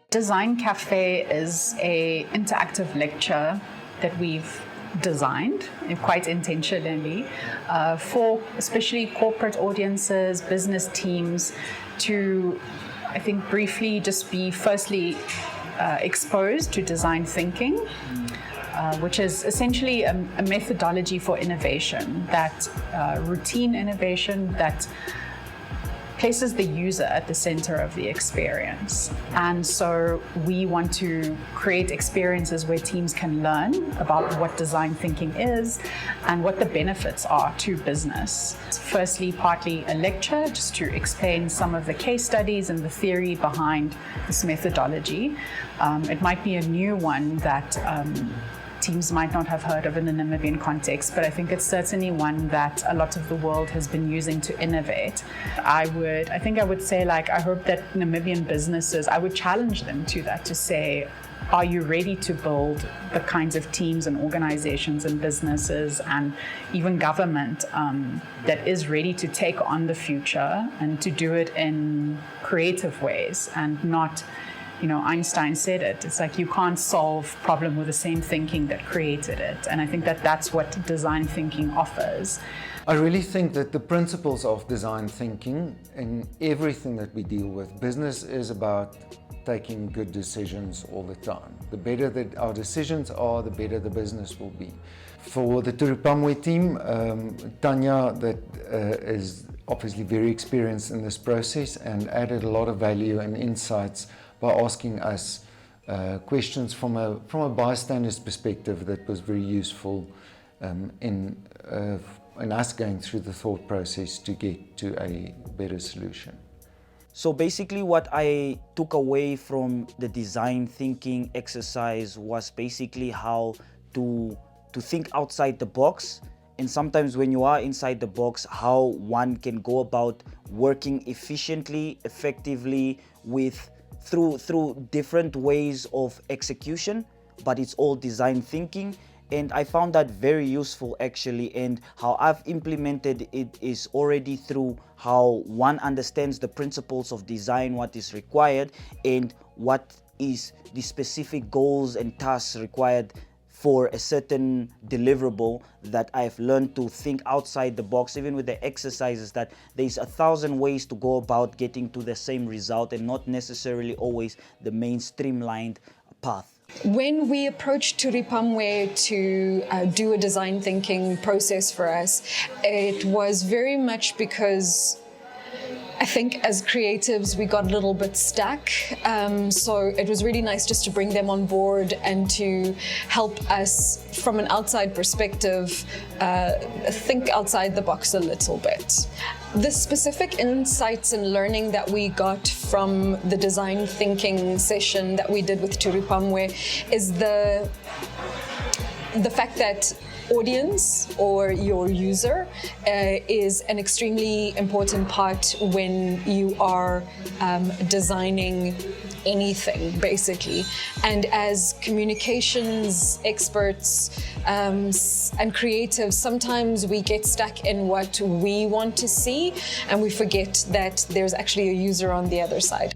Design Café is an interactive lecture that we've designed quite intentionally for especially corporate audiences, business teams to, I think, briefly just be firstly exposed to design thinking, which is essentially a methodology for innovation, that routine innovation that places the user at the center of the experience. And so we want to create experiences where teams can learn about what design thinking is and what the benefits are to business. Firstly, partly a lecture just to explain some of the case studies and the theory behind this methodology. It might be a new one that teams might not have heard of in the Namibian context, but I think it's certainly one that a lot of the world has been using to innovate. I would say, I hope that Namibian businesses, I would challenge them to that, to say, are you ready to build the kinds of teams and organizations and businesses and even government that is ready to take on the future and to do it in creative ways and not, Einstein said it. It's like you can't solve a problem with the same thinking that created it. And I think that that's what design thinking offers. I really think that the principles of design thinking in everything that we deal with, business is about taking good decisions all the time. The better that our decisions are, the better the business will be. For the Turipamwe team, Tanya, that is obviously very experienced in this process and added a lot of value and insights by asking us questions from a bystander's perspective that was very useful in us going through the thought process to get to a better solution. So basically what I took away from the design thinking exercise was basically how to think outside the box, and sometimes when you are inside the box, how one can go about working efficiently, effectively through different ways of execution, but it's all design thinking. And I found that very useful actually, and how I've implemented it is already through how one understands the principles of design, what is required, and what is the specific goals and tasks required for a certain deliverable, that I've learned to think outside the box, even with the exercises, that there's 1,000 ways to go about getting to the same result and not necessarily always the main streamlined path. When we approached Turipamwe to do a design thinking process for us, it was very much because I think as creatives we got a little bit stuck, so it was really nice just to bring them on board and to help us from an outside perspective think outside the box a little bit. The specific insights and learning that we got from the design thinking session that we did with Turipamwe is the fact that audience or your user is an extremely important part when you are designing anything, basically. And as communications experts and creatives, sometimes we get stuck in what we want to see and we forget that there's actually a user on the other side.